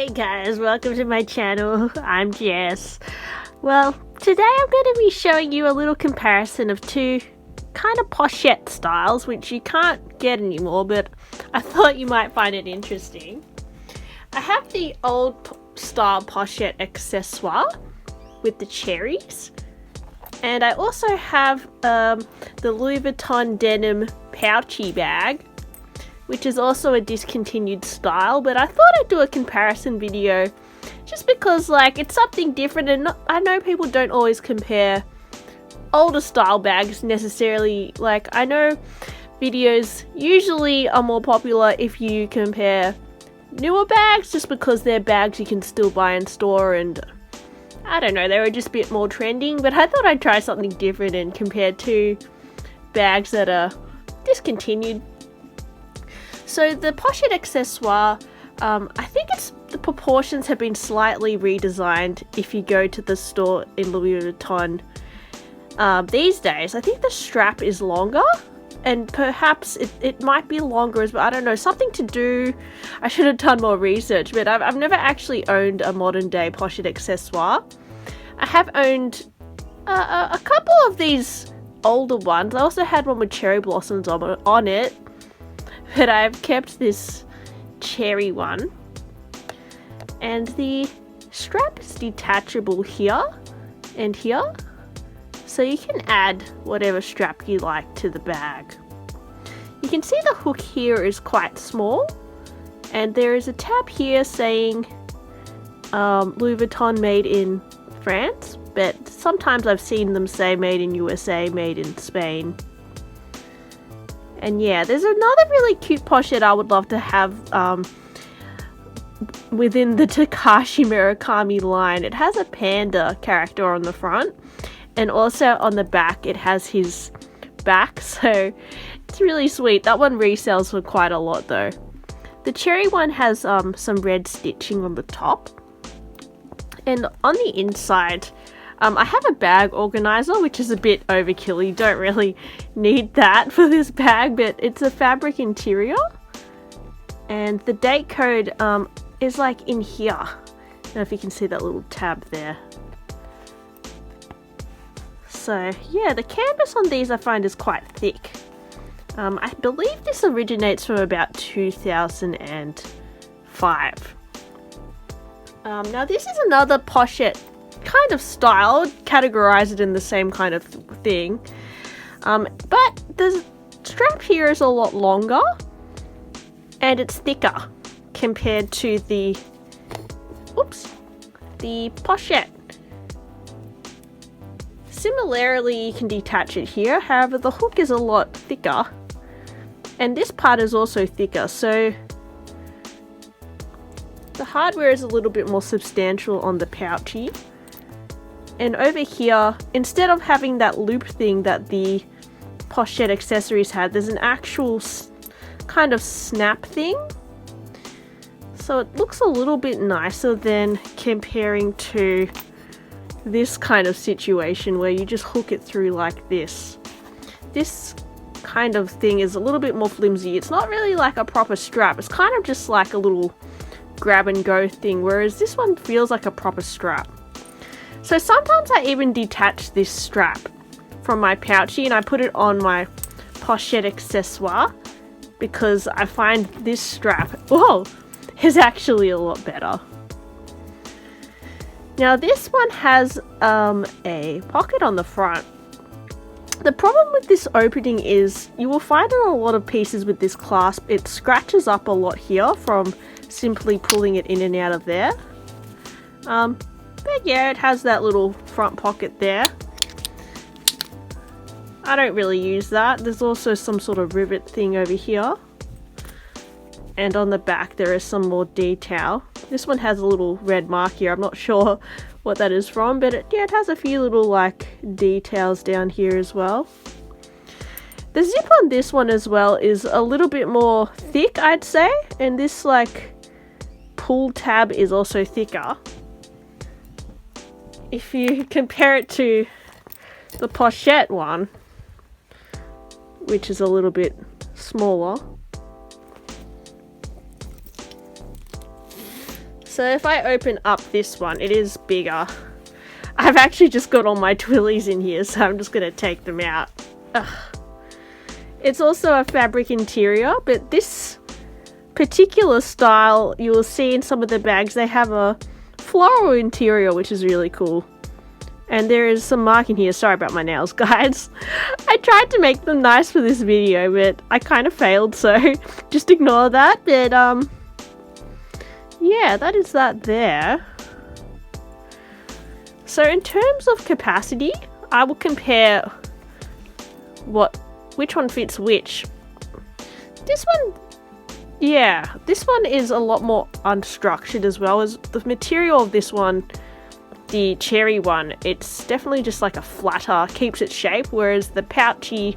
Hey guys, welcome to my channel. I'm Jess. Well, today I'm going to be showing you a little comparison of two kind of pochette styles, which you can't get anymore, but I thought you might find it interesting. I have the old style pochette accessoire with the cherries, and I also have the Louis Vuitton Denim Pouchy bag, which is also a discontinued style, but I thought I'd do a comparison video just because it's something different, and I know people don't always compare older style bags necessarily. I know videos usually are more popular if you compare newer bags just because they're bags you can still buy in store, and I don't know, they were just a bit more trending, but I thought I'd try something different and compare two bags that are discontinued. So the Pochette accessoire, I think the proportions have been slightly redesigned if you go to the store in Louis Vuitton these days. I think the strap is longer, and perhaps it might be longer as well. I don't know, something to do. I should have done more research, but I've never actually owned a modern day Pochette accessoire. I have owned a couple of these older ones. I also had one with cherry blossoms on it. But I've kept this cherry one, and the strap is detachable here and here, so you can add whatever strap you like to the bag. You can see the hook here is quite small, and there is a tab here saying Louis Vuitton made in France, but sometimes I've seen them say made in USA, made in Spain. And yeah, there's another really cute pochette I would love to have within the Takashi Murakami line. It has a panda character on the front, and also on the back it has his back, so it's really sweet. That one resells for quite a lot though. The cherry one has some red stitching on the top, and on the inside I have a bag organizer, which is a bit overkill. You don't really need that for this bag, but it's a fabric interior. And the date code is in here. I don't know if you can see that little tab there. So yeah, the canvas on these I find is quite thick. I believe this originates from about 2005. Now this is another pochette kind of style, categorize it in the same kind of thing, but the strap here is a lot longer and it's thicker compared to the pochette. Similarly, you can detach it here, however the hook is a lot thicker, and this part is also thicker, so the hardware is a little bit more substantial on the pouchy. And over here, instead of having that loop thing that the Pochette accessories had, there's an actual kind of snap thing. So it looks a little bit nicer than comparing to this kind of situation where you just hook it through like this. This kind of thing is a little bit more flimsy. It's not really like a proper strap. It's kind of just like a little grab and go thing, whereas this one feels like a proper strap. So sometimes I even detach this strap from my pouchy and I put it on my Pochette accessoire because I find this strap, is actually a lot better. Now this one has a pocket on the front. The problem with this opening is you will find in a lot of pieces with this clasp, it scratches up a lot here from simply pulling it in and out of there. But yeah, it has that little front pocket there. I don't really use that. There's also some sort of rivet thing over here. And on the back there is some more detail. This one has a little red mark here. I'm not sure what that is from, but it has a few little details down here as well. The zip on this one as well is a little bit more thick, I'd say. And this pull tab is also thicker. If you compare it to the Pochette one, which is a little bit smaller. So if I open up this one, it is bigger. I've actually just got all my twillies in here, so I'm just going to take them out. Ugh. It's also a fabric interior, but this particular style, you will see in some of the bags, they have a floral interior, which is really cool. And there is some marking here. Sorry about my nails, guys. I tried to make them nice for this video, but I kind of failed, so just ignore that. But, yeah, that is that there. So in terms of capacity, I will compare which one fits which. This one, yeah, this one is a lot more unstructured as well. As the material of this one, the cherry one, it's definitely just like a flatter, keeps its shape, whereas the pouchy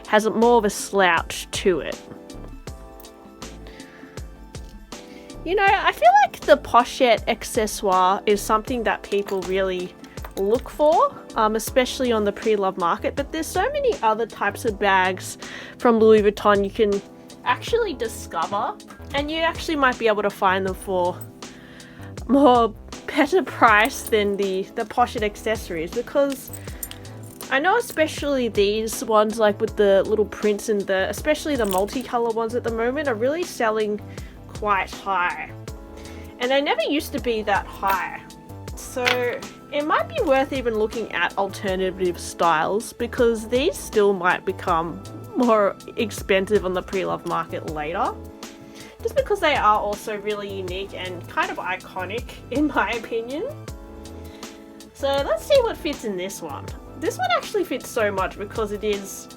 has more of a slouch to it. You know, I feel like the pochette accessoire is something that people really look for, especially on the pre-love market, but there's so many other types of bags from Louis Vuitton you can actually discover, and you actually might be able to find them for better price than the pochette accessories, because I know especially these ones, like with the little prints and especially the multicolor ones at the moment, are really selling quite high, and they never used to be that high. So it might be worth even looking at alternative styles, because these still might become more expensive on the pre-love market later, just because they are also really unique and kind of iconic in my opinion. So let's see what fits in this one. This one actually fits so much because it is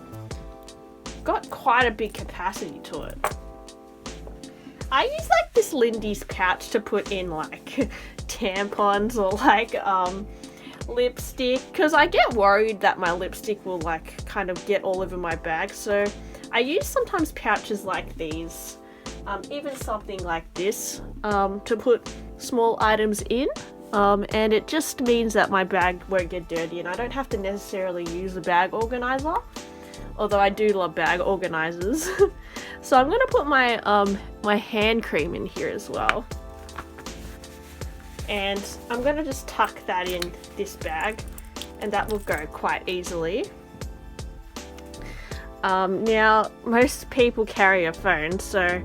got quite a big capacity to it. I use like this Lindy's pouch to put in like tampons or like lipstick, because I get worried that my lipstick will like kind of get all over my bag, so I use sometimes pouches like these, even something like this, to put small items in, and it just means that my bag won't get dirty and I don't have to necessarily use a bag organizer, although I do love bag organizers. So I'm gonna put my my hand cream in here as well, and I'm gonna just tuck that in this bag, and that will go quite easily. Now most people carry a phone, so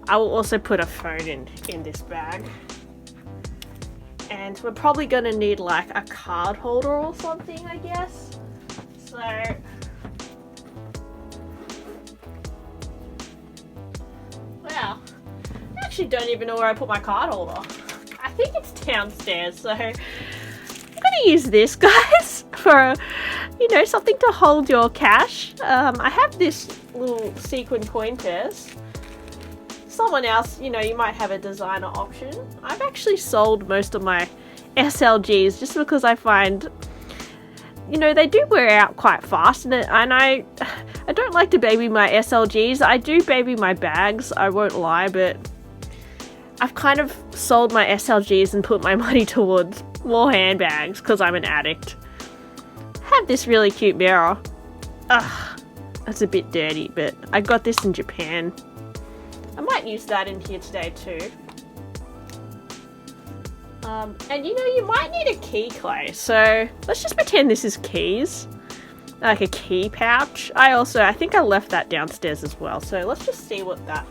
I will also put a phone in this bag, and we're probably gonna need like a card holder or something, I guess. So wow, I actually don't even know where I put my card holder. I think it's downstairs, so I'm gonna use this, guys, for, you know, something to hold your cash. I have this little sequin coin purse. Someone else, you know, you might have a designer option. I've actually sold most of my SLGs just because I find, you know, they do wear out quite fast, and I don't like to baby my SLGs. I do baby my bags, I won't lie, but I've kind of sold my SLGs and put my money towards more handbags because I'm an addict. I have this really cute mirror. Ugh, that's a bit dirty, but I got this in Japan. I might use that in here today too. And you know, you might need a key clay, so let's just pretend this is keys, like a key pouch. I think I left that downstairs as well, so let's just see what that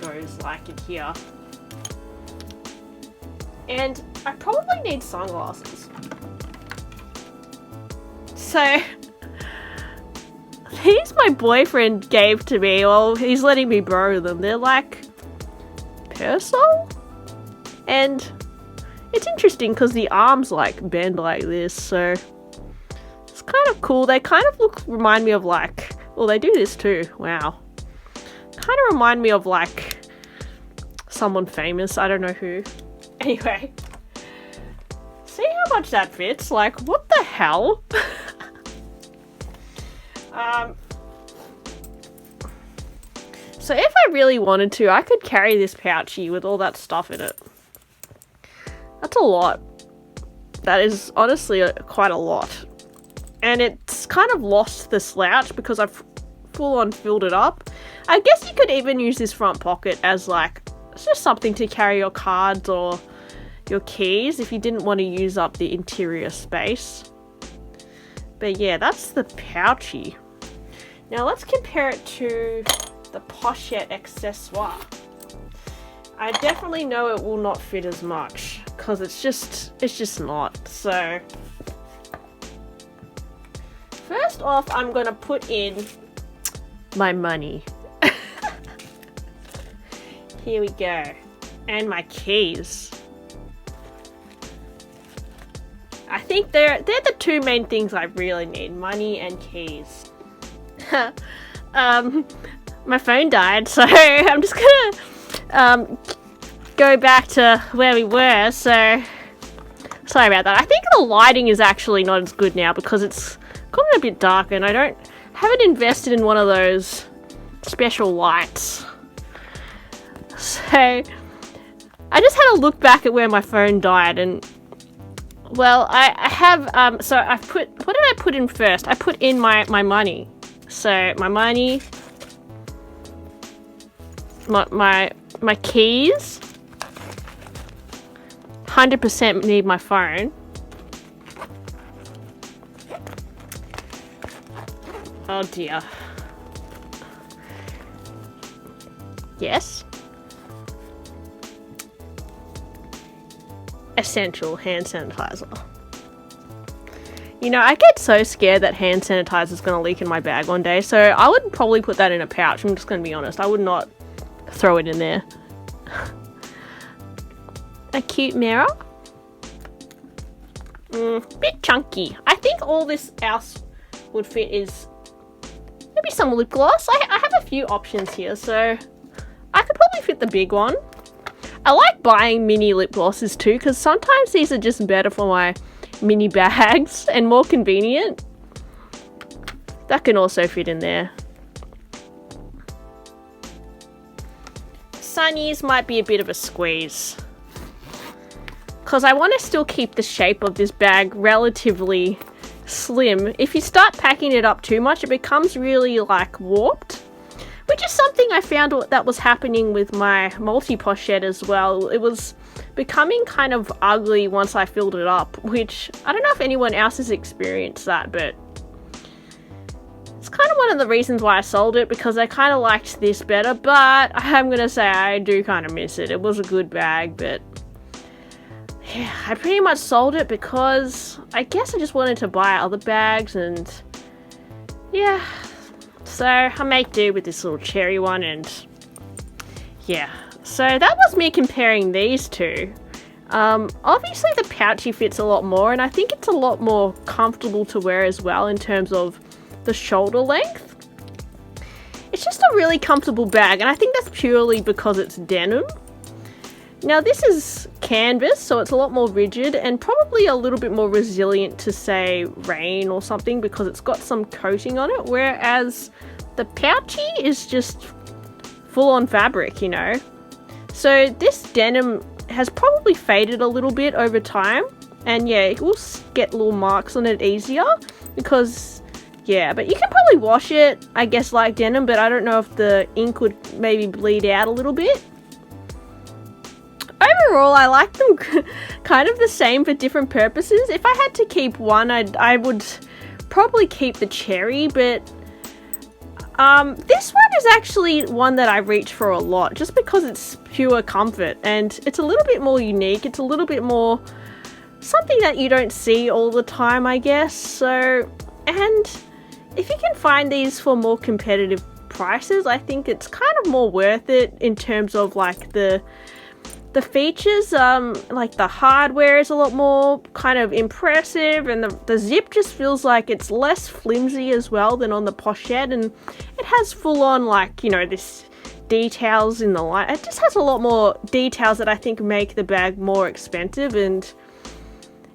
goes like in here. And I probably need sunglasses. So these my boyfriend gave to me, well, he's letting me borrow them. They're like Persol, and it's interesting because the arms like bend like this, so it's kind of cool. They kind of remind me of like, well, they do this too, wow. Kind of remind me of like someone famous, I don't know who. Anyway, see how much that fits? Like, what the hell? So if I really wanted to, I could carry this pouchy with all that stuff in it. That's a lot. That is honestly quite a lot. And it's kind of lost the slouch because I've full on filled it up. I guess you could even use this front pocket as like, it's just something to carry your cards or your keys if you didn't want to use up the interior space. But yeah, that's the Pouchy. Now let's compare it to the Pochette accessoire. I definitely know it will not fit as much because it's just not. So first off, I'm gonna put in my money. Here we go. And my keys. I think they're the two main things I really need, money and keys. My phone died, so I'm just gonna go back to where we were. So sorry about that. I think the lighting is actually not as good now because it's gotten a bit darker, and I haven't invested in one of those special lights. So I just had a look back at where my phone died, and well, I have so I've put, what did I put in first? I put in my money. So my money, my keys, 100% need my phone. Oh dear. Yes. Essential hand sanitizer. You know, I get so scared that hand sanitizer is going to leak in my bag one day, so I would probably put that in a pouch. I'm just going to be honest. I would not throw it in there. A cute mirror. Bit chunky. I think all this else would fit is maybe some lip gloss. I have a few options here, so I could probably fit the big one. I like buying mini lip glosses too, because sometimes these are just better for my mini bags and more convenient. That can also fit in there. Sunnies might be a bit of a squeeze, because I want to still keep the shape of this bag relatively slim. If you start packing it up too much, it becomes really like warped, which is something I found that was happening with my multi-pochette as well. It was becoming kind of ugly once I filled it up, which I don't know if anyone else has experienced that, but it's kind of one of the reasons why I sold it, because I kind of liked this better. But I'm gonna say I do kind of miss it. It was a good bag, but yeah, I pretty much sold it because I guess I just wanted to buy other bags, and yeah, so I make do with this little cherry one. And yeah, so that was me comparing these two. Obviously the Pouchy fits a lot more, and I think it's a lot more comfortable to wear as well in terms of the shoulder length. It's just a really comfortable bag, and I think that's purely because it's denim. Now this is canvas, so it's a lot more rigid and probably a little bit more resilient to, say, rain or something, because it's got some coating on it, whereas the Pouchy is just full-on fabric, you know. So this denim has probably faded a little bit over time, and yeah, it will get little marks on it easier because, yeah, but you can probably wash it, I guess, like denim, but I don't know if the ink would maybe bleed out a little bit. Overall, I like them kind of the same for different purposes. If I had to keep one, I would probably keep the cherry, but this one is actually one that I reach for a lot, just because it's pure comfort and it's a little bit more unique. It's a little bit more something that you don't see all the time, I guess. So, and if you can find these for more competitive prices, I think it's kind of more worth it in terms of like the features. Like the hardware is a lot more kind of impressive, and the zip just feels like it's less flimsy as well than on the Pochette, and it has full on, like, you know, this details in the line. It just has a lot more details that I think make the bag more expensive, and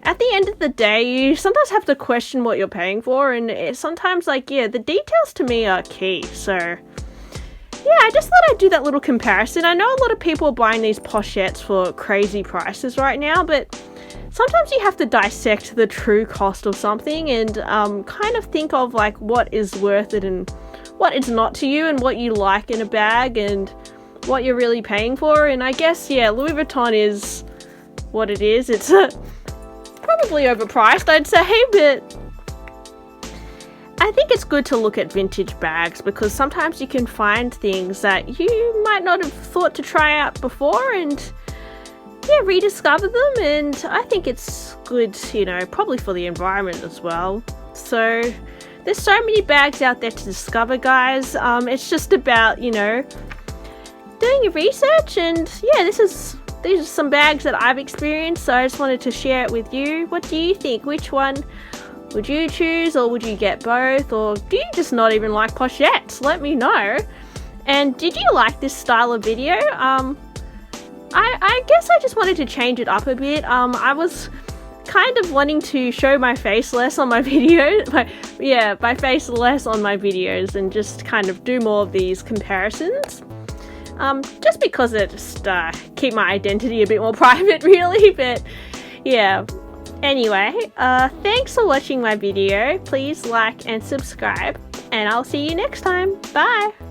at the end of the day, you sometimes have to question what you're paying for, and sometimes, like, yeah, the details to me are key. So yeah, I just thought I'd do that little comparison. I know a lot of people are buying these Pochettes for crazy prices right now, but sometimes you have to dissect the true cost of something and kind of think of like what is worth it and what is not to you, and what you like in a bag and what you're really paying for. And I guess, yeah, Louis Vuitton is what it is. It's probably overpriced, I'd say, but I think it's good to look at vintage bags because sometimes you can find things that you might not have thought to try out before and yeah, rediscover them. And I think it's good, you know, probably for the environment as well. So there's so many bags out there to discover, guys. It's just about, you know, doing your research. And yeah, these are some bags that I've experienced, so I just wanted to share it with you. What do you think? Which one would you choose, or would you get both, or do you just not even like pochettes? Let me know. And did you like this style of video? I guess I just wanted to change it up a bit. I was kind of wanting to show my face less on my videos, my face less on my videos, and just kind of do more of these comparisons. Just because it just keep my identity a bit more private, really. But yeah. Anyway, thanks for watching my video. Please like and subscribe, and I'll see you next time. Bye!